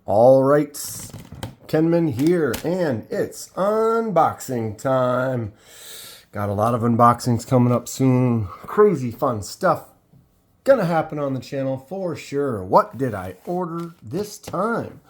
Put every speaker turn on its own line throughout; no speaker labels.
All right, Kenman here, and it's unboxing time. Got a lot of unboxings coming up soon. Crazy fun stuff gonna happen on the channel for sure. What did I order this time?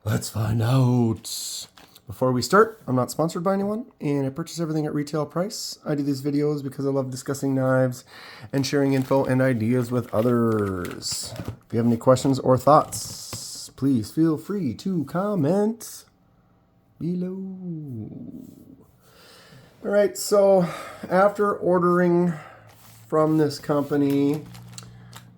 Let's find out. Before we start, I'm not sponsored by anyone, and I purchase everything at retail price. I do these videos because I love discussing knives and sharing info and ideas with others. If you have any questions or thoughts, please feel free to comment below. All right, so after ordering from this company,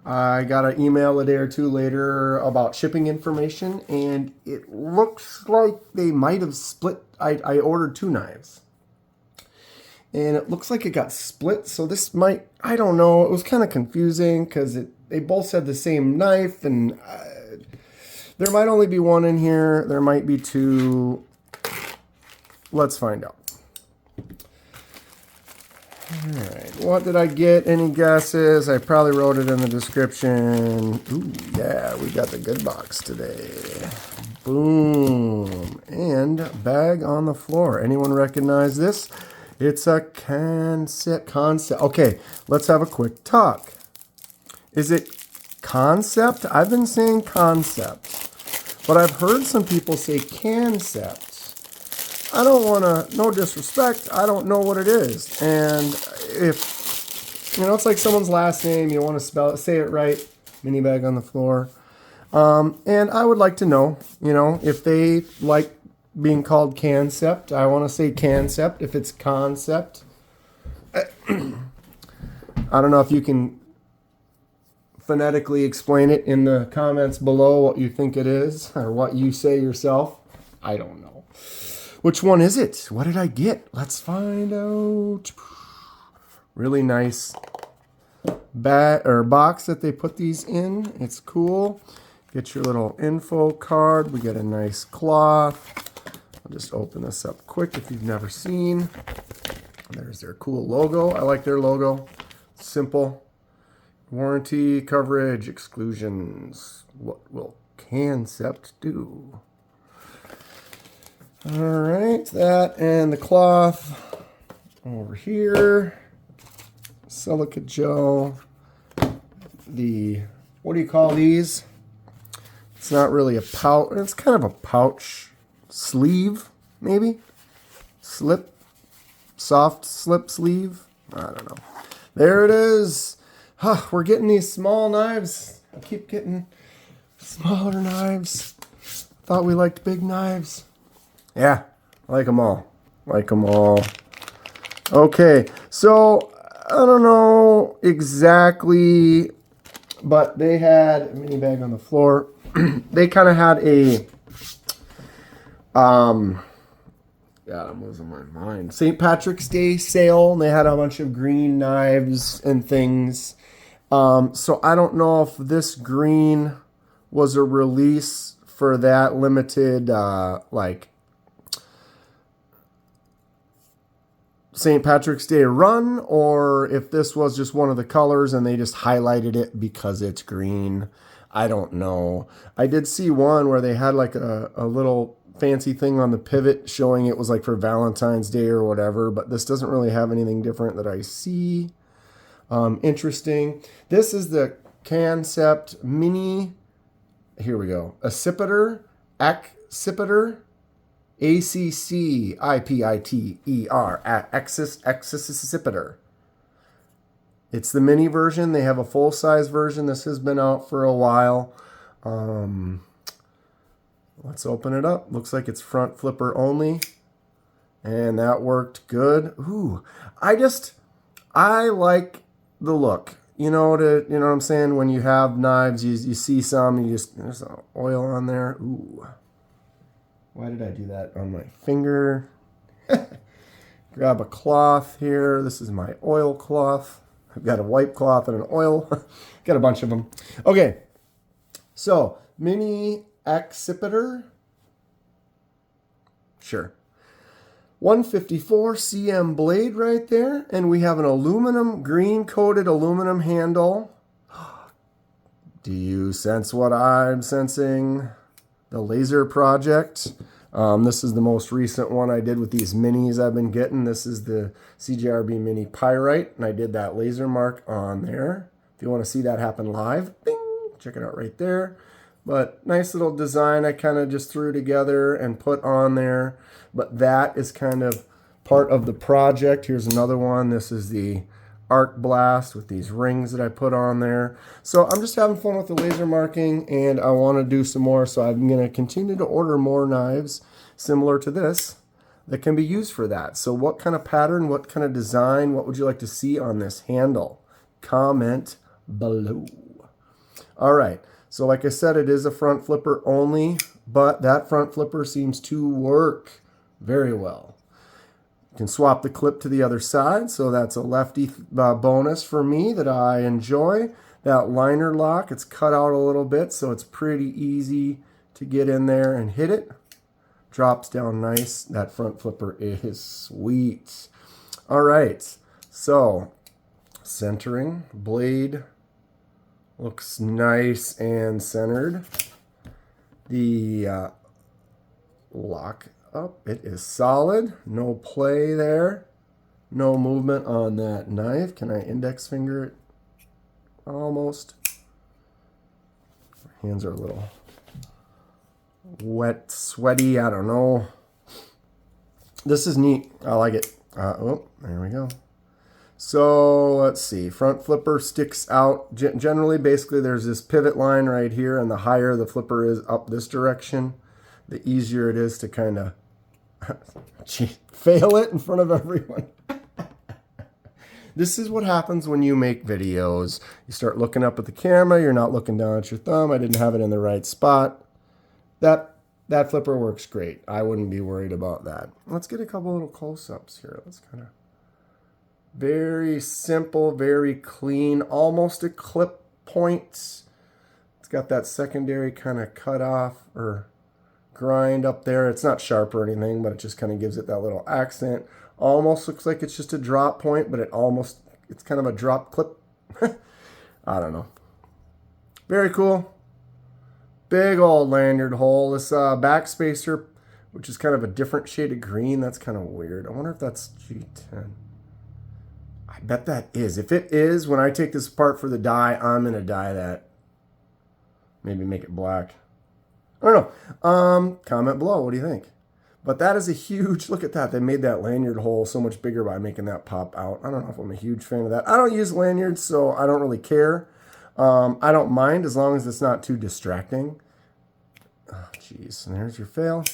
I got an email a day or two later about shipping information, and it looks like they might have split. I ordered two knives, and it looks like it got split. So this might, I don't know. It was kind of confusing because they both said the same knife, and there might only be one in here. There might be two. Let's find out. Alright, what did I get? Any guesses? I probably wrote it in the description. Ooh, yeah, we got the good box today. Boom. And bag on the floor. Anyone recognize this? It's a Kansept. Okay, let's have a quick talk. Is it Kansept? I've been saying Kansept, but I've heard some people say Kansept. I don't want to, no disrespect, I don't know what it is. And if, you know, it's like someone's last name, you want to spell it, say it right, mini bag on the floor. And I would like to know, you know, if they like being called Kansept. I want to say Kansept if it's Concept. I don't know if you can phonetically explain it in the comments below what you think it is or what you say yourself. I don't know. Which one is it? What did I get? Let's find out. Really nice box that they put these in. It's cool. Get your little info card. We get a nice cloth. I'll just open this up quick if you've never seen. There's their cool logo. I like their logo. Simple. Warranty, coverage, exclusions. What will Kansept do? All right, that and the cloth over here. Silica gel. What do you call these? It's not really a pouch. It's kind of a pouch sleeve, maybe. Soft slip sleeve. I don't know. There it is. Huh, we're getting these small knives. I keep getting smaller knives. Thought we liked big knives. Yeah, I like them all. Like them all. Okay, so I don't know exactly, but they had a mini bag on the floor. They kind of had a, God, I'm losing my mind. St. Patrick's Day sale, and they had a bunch of green knives and things. So I don't know if this green was a release for that limited, like, St. Patrick's Day run, or if this was just one of the colors and they just highlighted it because it's green. I don't know. I did see one where they had like a little fancy thing on the pivot showing it was like for Valentine's Day or whatever, but this doesn't really have anything different that I see. Interesting. This is the Kansept Mini, here we go, Accipiter, Accipiter, Accipiter. It's the mini version. They have a full-size version. This has been out for a while. Let's open it up. Looks like it's front flipper only. And that worked good. Ooh, I like the look. You know what I'm saying? When you have knives, you see some, there's oil on there. Ooh. Why did I do that on my finger? Grab a cloth here. This is my oil cloth. I've got a wipe cloth and an oil. Got a bunch of them. Okay. So, Mini Accipiter. Sure. 154 cm blade right there. And we have an aluminum, green coated aluminum handle. Do you sense what I'm sensing? the laser project. This is the most recent one I did with these minis I've been getting. This is the CJRB Mini Pyrite, and I did that laser mark on there. If you want to see that happen live, bing, check it out right there. But nice little design I kind of just threw together and put on there. But that is kind of part of the project. Here's another one. This is the Arc Blast with these rings that I put on there. So I'm just having fun with the laser marking, and I want to do some more. So I'm going to continue to order more knives similar to this that can be used for that. So what kind of pattern, what kind of design, what would you like to see on this handle? Comment below. All right. So like I said, it is a front flipper only, but that front flipper seems to work very well. You can swap the clip to the other side, so that's a lefty bonus for me that I enjoy. That liner lock, it's cut out a little bit, so it's pretty easy to get in there and hit it. Drops down nice. That front flipper is sweet. All right, so centering, blade looks nice and centered. The lock up, it is solid. No play there. No movement on that knife. Can I index finger it? Almost. My hands are a little wet, sweaty. I don't know. This is neat. I like it. Oh, there we go. So let's see. Front flipper sticks out. Generally, basically, there's this pivot line right here, and the higher the flipper is up this direction, the easier it is to kind of fail it in front of everyone. This is what happens when you make videos. You start looking up at the camera. You're not looking down at your thumb. I didn't have it in the right spot. That flipper works great. I wouldn't be worried about that. Let's get a couple little close-ups here. Let's kind of very simple, very clean, almost a clip point. It's got that secondary kind of cut off or grind up there. It's not sharp or anything, but it just kind of gives it that little accent. Almost looks like it's just a drop point, but it's kind of a drop clip. I don't know. Very cool. Big old lanyard hole. This back spacer, which is kind of a different shade of green. That's kind of weird. I wonder if that's G10. I bet that is. If it is, when I take this apart for the dye, I'm going to dye that. Maybe make it black. I don't know. Comment below. What do you think? But that is a huge, look at that. They made that lanyard hole so much bigger by making that pop out. I don't know if I'm a huge fan of that. I don't use lanyards, so I don't really care. I don't mind as long as it's not too distracting. Oh, jeez. And there's your fail.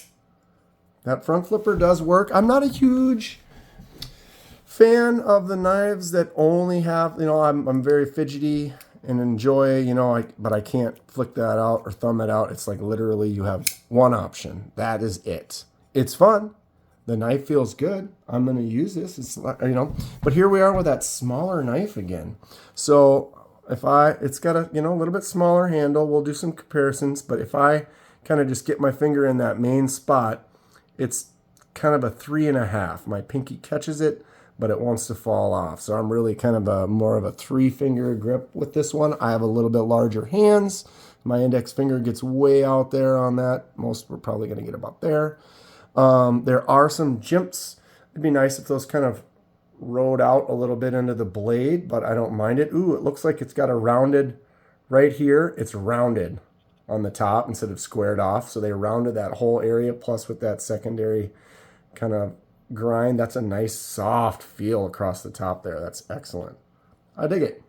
That front flipper does work. I'm not a huge fan of the knives that only have, I'm very fidgety and enjoy, but I can't flick that out or thumb it out. It's like literally you have one option. That is it. It's fun. The knife feels good. I'm going to use this. It's but here we are with that smaller knife again. So it's got a, little bit smaller handle. We'll do some comparisons, but if I kind of just get my finger in that main spot, it's kind of a 3.5. My pinky catches it, but it wants to fall off. So I'm really kind of more of a 3-finger grip with this one. I have a little bit larger hands. My index finger gets way out there on that. Most we're probably going to get about there. There are some jimps. It'd be nice if those kind of rode out a little bit into the blade, but I don't mind it. Ooh, it looks like it's got a rounded right here. It's rounded on the top instead of squared off. So they rounded that whole area, plus with that secondary kind of grind. That's a nice soft feel across the top there. That's excellent. I dig it.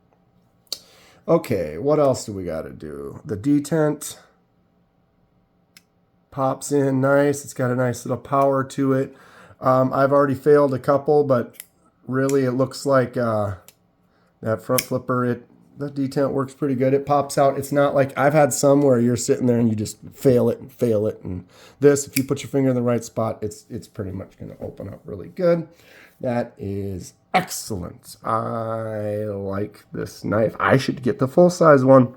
Okay, what else do we got to do? The detent pops in nice. It's got a nice little power to it. I've already failed a couple, but really it looks like that front flipper, the detent works pretty good. It pops out. It's not like I've had some where you're sitting there and you just fail it and fail it. And this, if you put your finger in the right spot, it's pretty much going to open up really good. That is excellent. I like this knife. I should get the full-size one.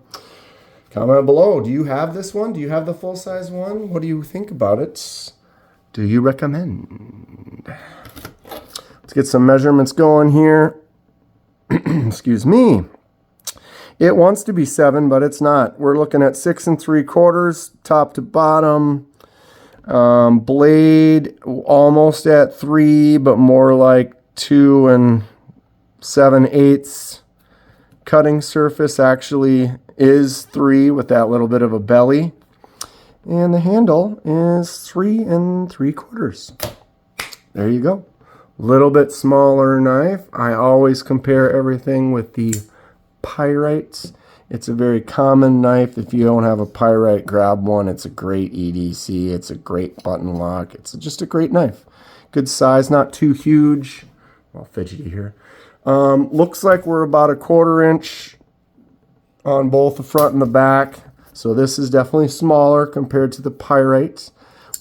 Comment below. Do you have this one? Do you have the full-size one? What do you think about it? Do you recommend? Let's get some measurements going here. Excuse me. It wants to be 7, but it's not. We're looking at 6 3/4, top to bottom. Blade almost at 3, but more like 2 7/8. Cutting surface actually is 3 with that little bit of a belly. And the handle is 3 3/4. There you go. Little bit smaller knife. I always compare everything with the Pyrites. It's a very common knife. If you don't have a Pyrite, grab one. It's a great EDC. It's a great button lock. It's just a great knife. Good size, not too huge. Well, fidgety here. Looks like we're about a 1/4 inch on both the front and the back. So this is definitely smaller compared to the Pyrite.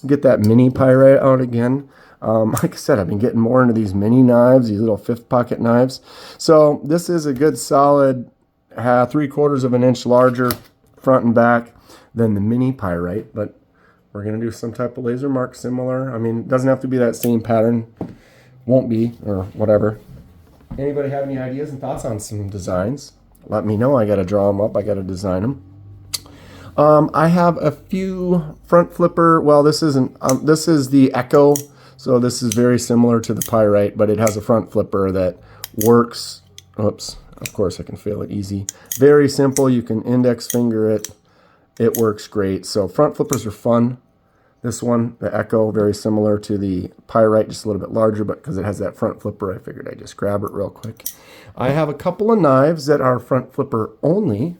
Get that mini Pyrite out again. Like I said, I've been getting more into these mini knives, these little 5th pocket knives. So this is a good solid 3/4 of an inch larger front and back than the mini Pyrite, but we're going to do some type of laser mark similar. I mean, it doesn't have to be that same pattern. Won't be, or whatever. Anybody have any ideas and thoughts on some designs? Let me know. I got to draw them up. I got to design them. I have a few front flipper. Well, this isn't. This is the Echo. So this is very similar to the Pyrite, but it has a front flipper that works. Oops, of course I can fail it easy. Very simple, you can index finger it. It works great. So front flippers are fun. This one, the Echo, very similar to the Pyrite, just a little bit larger, but because it has that front flipper, I figured I'd just grab it real quick. I have a couple of knives that are front flipper only.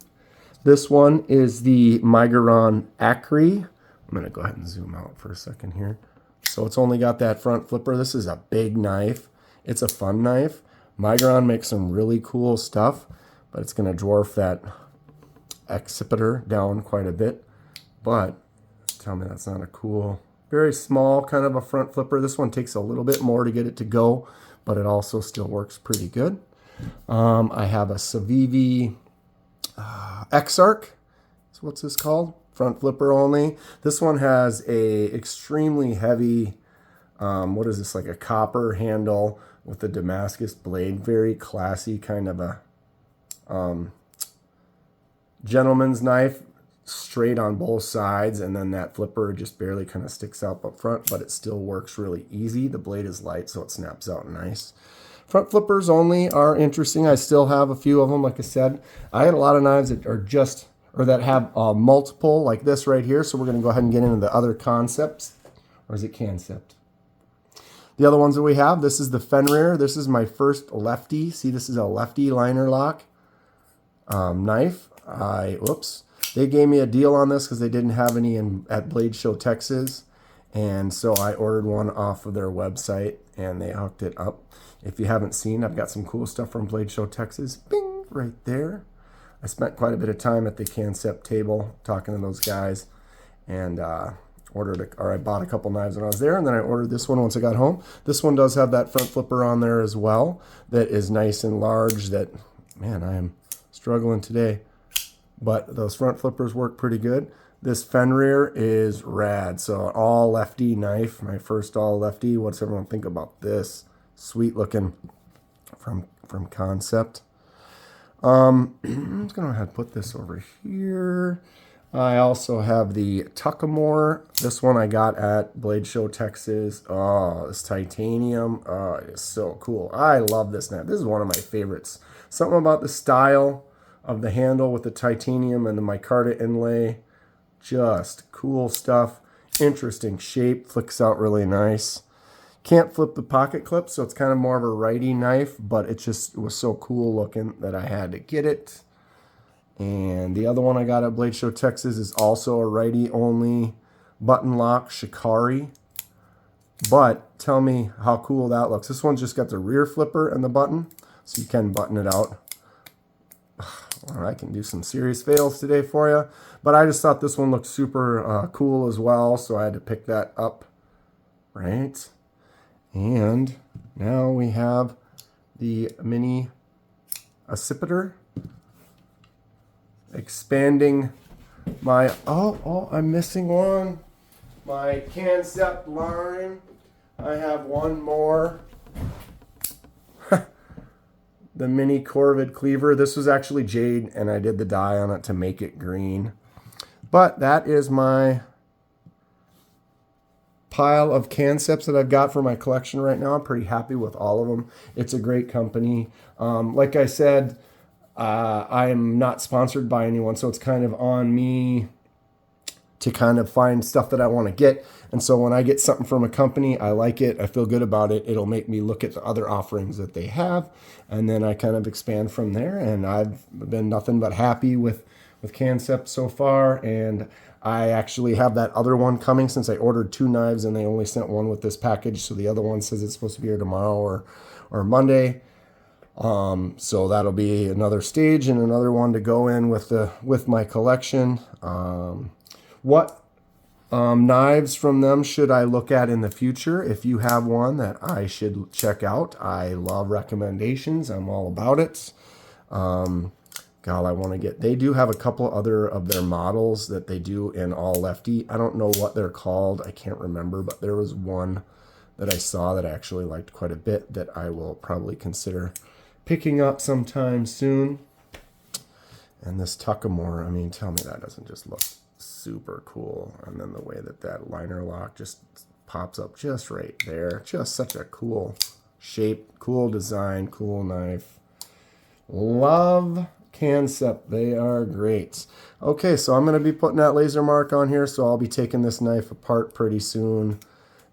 This one is the Mini Accipiter. I'm gonna go ahead and zoom out for a second here. So it's only got that front flipper. This is a big knife. It's a fun knife. Mini makes some really cool stuff, but it's going to dwarf that Accipiter down quite a bit. But tell me that's not a cool, very small kind of a front flipper. This one takes a little bit more to get it to go, but it also still works pretty good. I have a Civivi X-Arc. So what's this called? Front flipper only. This one has a extremely heavy, what is this, like a copper handle with a Damascus blade. Very classy kind of a gentleman's knife, straight on both sides, and then that flipper just barely kind of sticks out up front, but it still works really easy. The blade is light, so it snaps out nice. Front flippers only are interesting. I still have a few of them, like I said. I had a lot of knives that are just, or that have multiple, like this right here. So we're going to go ahead and get into the other concepts. Or is it Kansept? The other ones that we have, this is the Fenrir. This is my first lefty. See, this is a lefty liner lock knife. Whoops. They gave me a deal on this because they didn't have any at Blade Show Texas. And so I ordered one off of their website and they hooked it up. If you haven't seen, I've got some cool stuff from Blade Show Texas. Bing, right there. I spent quite a bit of time at the Kansept table talking to those guys, and I bought a couple knives when I was there, and then I ordered this one once I got home. This one does have that front flipper on there as well that is nice and large. That, man, I am struggling today, but those front flippers work pretty good. This Fenrir is rad. So all lefty knife, my first all lefty. What's everyone think about this? Sweet looking from Kansept. I'm just going to go ahead and put this over here. I also have the Tuckamore. This one I got at Blade Show Texas. Oh, this titanium. Oh, it is so cool. I love this knife. This is one of my favorites. Something about the style of the handle with the titanium and the micarta inlay. Just cool stuff. Interesting shape. Flicks out really nice. Can't flip the pocket clip, so it's kind of more of a righty knife, but it was so cool looking that I had to get it. And the other one I got at Blade Show Texas is also a righty only button lock Shikari. But tell me how cool that looks. This one's just got the rear flipper and the button, so you can button it out. Well, I can do some serious fails today for you, but I just thought this one looked super cool as well, so I had to pick that up, right? And now we have the Mini Accipiter. Expanding my, I'm missing one. My Kansept line. I have one more. the mini corvid cleaver. This was actually jade, and I did the dye on it to make it green. But that is my pile of Kansepts that I've got for my collection right now. I'm pretty happy with all of them. It's a great company. Like I said, I am not sponsored by anyone, so it's kind of on me to kind of find stuff that I want to get. And so when I get something from a company, I like it, I feel good about it, it'll make me look at the other offerings that they have, and then I kind of expand from there. And I've been nothing but happy with Kansept so far. And I actually have that other one coming, since I ordered 2 knives and they only sent one with this package. So the other one says it's supposed to be here tomorrow or Monday. So that'll be another stage and another one to go in with my collection. What knives from them should I look at in the future? If you have one that I should check out, I love recommendations. I'm all about it. God, I want to get, they do have a couple other of their models that they do in all lefty. I don't know what they're called. I can't remember, but there was one that I saw that I actually liked quite a bit that I will probably consider picking up sometime soon. And this Tuckamore, I mean, tell me that doesn't just look super cool. And then the way that liner lock just pops up just right there. Just such a cool shape, cool design, cool knife. Love Kansept. They are great. Okay, so I'm going to be putting that laser mark on here, so I'll be taking this knife apart pretty soon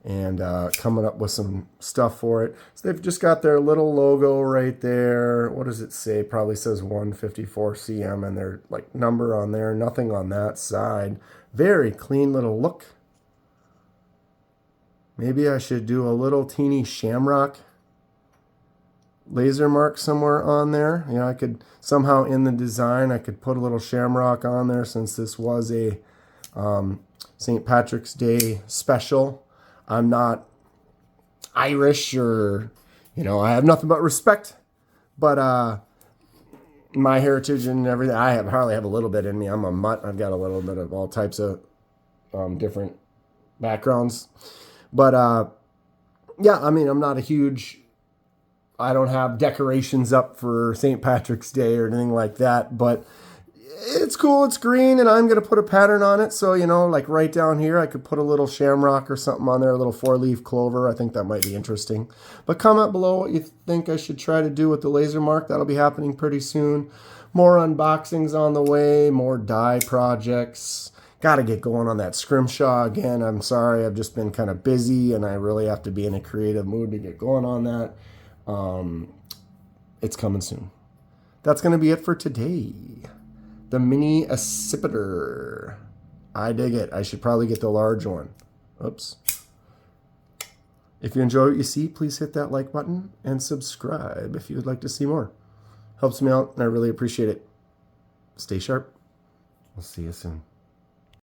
and coming up with some stuff for it. So they've just got their little logo right there. What does it say? Probably says 154 cm, and their like number on there. Nothing on that side. Very clean little look. Maybe I should do a little teeny shamrock laser mark somewhere on there. You know, I could somehow in the design, I could put a little shamrock on there, since this was a St. Patrick's Day special. I'm not Irish, or, you know, I have nothing but respect, but my heritage and everything, I hardly have a little bit in me. I'm a mutt. I've got a little bit of all types of different backgrounds. But yeah, I mean, I'm not a huge, I don't have decorations up for St. Patrick's Day or anything like that, but it's cool. It's green, and I'm going to put a pattern on it. So, you know, like right down here, I could put a little shamrock or something on there, a little 4-leaf clover. I think that might be interesting. But comment below what you think I should try to do with the laser mark. That'll be happening pretty soon. More unboxings on the way, more die projects. Got to get going on that scrimshaw again. I'm sorry, I've just been kind of busy, and I really have to be in a creative mood to get going on that. It's coming soon. That's going to be it for today. The Mini Accipiter. I dig it. I should probably get the large one. Oops. If you enjoy what you see, please hit that like button and subscribe if you would like to see more. Helps me out, and I really appreciate it. Stay sharp. We'll see you soon.